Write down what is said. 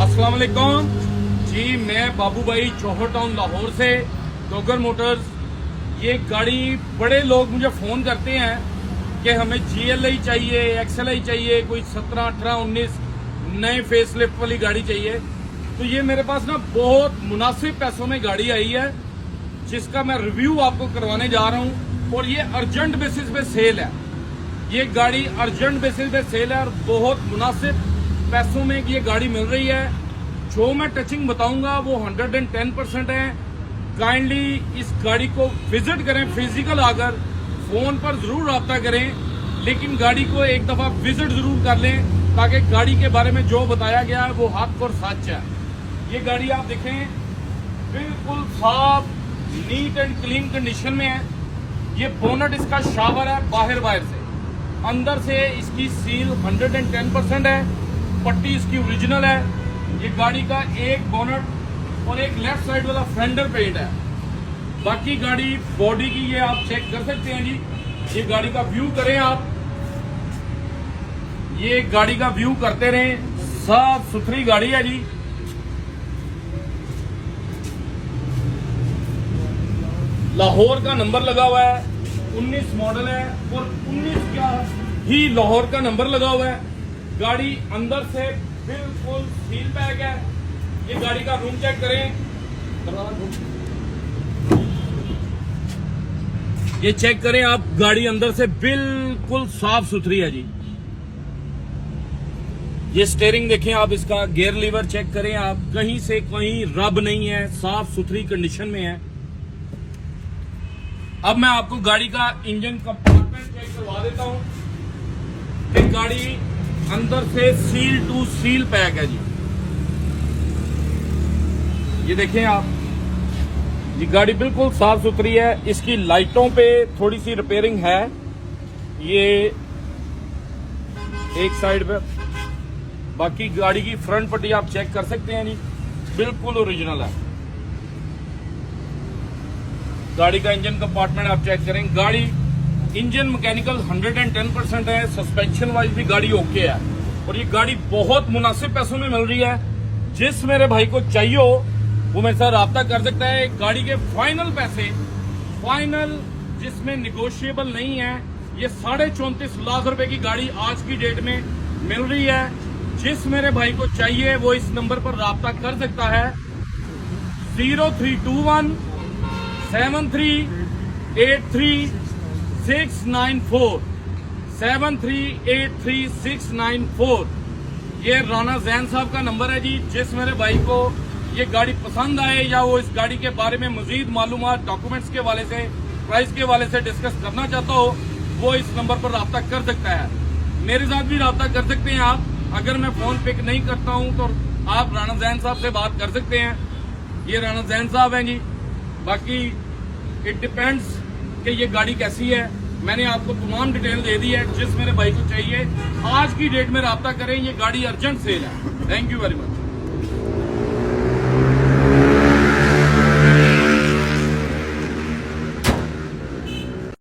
अस्सलाम वालेकुम जी, मैं बाबू भाई चौहर टाउन लाहौर से डॉगर मोटर्स। ये गाड़ी बड़े लोग मुझे फ़ोन करते हैं कि हमें GLI चाहिए, XLI चाहिए, कोई 17, 18, 19 नए फेस लिफ्ट वाली गाड़ी चाहिए। तो ये मेरे पास ना बहुत मुनासिब पैसों में गाड़ी आई है जिसका मैं रिव्यू आपको करवाने जा रहा हूँ। और ये अर्जेंट बेसिस पे सेल है। ये गाड़ी अर्जेंट बेसिस पे सेल है और बहुत मुनासिब पैसों में ये गाड़ी मिल रही है। जो मैं टचिंग बताऊंगा वो 110% है। काइंडली इस गाड़ी को विजिट करें, फिजिकल आकर फोन पर जरूर रब्ता करें, लेकिन गाड़ी को एक दफा विजिट जरूर कर लें ताकि गाड़ी के बारे में जो बताया गया है वो हक और सच है। ये गाड़ी आप देखें बिल्कुल साफ, नीट एंड क्लीन कंडीशन में है। ये बोनट इसका शावर है बाहर से, अंदर से इसकी सील 110% है। पट्टी इसकी ओरिजिनल है। ये गाड़ी का एक बोनट और एक लेफ्ट साइड वाला फेंडर पेंट है। बाकी गाड़ी बॉडी की ये आप चेक कर सकते हैं जी। ये गाड़ी का व्यू करें आप, ये गाड़ी का व्यू करते रहें। साफ सुथरी गाड़ी है जी। लाहौर का नंबर लगा हुआ है, 19 मॉडल है और 19 का ही लाहौर का नंबर लगा हुआ है। गाड़ी अंदर से बिल्कुल सील पैक है। ये गाड़ी का रूम चेक करें, ये चेक करें आप। गाड़ी अंदर से बिल्कुल साफ सुथरी है जी। ये स्टीयरिंग देखें आप, इसका गियर लीवर चेक करें आप, कहीं से कहीं रब नहीं है, साफ सुथरी कंडीशन में है। अब मैं आपको गाड़ी का इंजन कंपार्टमेंट चेक करवा देता हूं। ये गाड़ी अंदर से सील टू सील पैक है जी। ये देखें आप, ये गाड़ी बिल्कुल साफ सुथरी है। इसकी लाइटों पे थोड़ी सी रिपेयरिंग है, ये एक साइड पे। बाकी गाड़ी की फ्रंट पट्टी आप चेक कर सकते हैं जी, बिल्कुल ओरिजिनल है। गाड़ी का इंजन कंपार्टमेंट आप चेक करें। गाड़ी इंजन मैकेनिकल 110% है। सस्पेंशन वाइज भी गाड़ी ओके है और ये गाड़ी बहुत मुनासिब पैसों में मिल रही है। जिस मेरे भाई को चाहिए हो वो मेरे साथ रब्ता कर सकता है। गाड़ी के फाइनल पैसे, फाइनल जिसमें निगोशिएबल नहीं है, ये 34.5 लाख रुपए की गाड़ी आज की डेट में मिल रही है। जिस मेरे भाई को चाहिए वो इस नंबर पर रब्ता कर सकता है। 0321 7383694 7383694। ये राना जैन साहब का नंबर है जी। जिस मेरे भाई को ये गाड़ी पसंद आए या वो इस गाड़ी के बारे में मजीद मालूमात, डॉक्यूमेंट्स के वाले से, प्राइस के वाले से डिस्कस करना चाहता हो, वो इस नंबर पर रब्ता कर सकता है। मेरे साथ भी रब्ता कर सकते हैं आप। अगर मैं फोन पिक नहीं करता हूं तो आप राना जैन साहब से बात कर सकते हैं। ये राना जैन साहब हैं जी। बाकी इट डिपेंड्स कि ये गाड़ी कैसी है। मैंने आपको तमाम डिटेल दे दी है। जिस मेरे भाई को चाहिए आज की डेट में रब्ता करें। ये गाड़ी अर्जेंट सेल है। Thank you very much.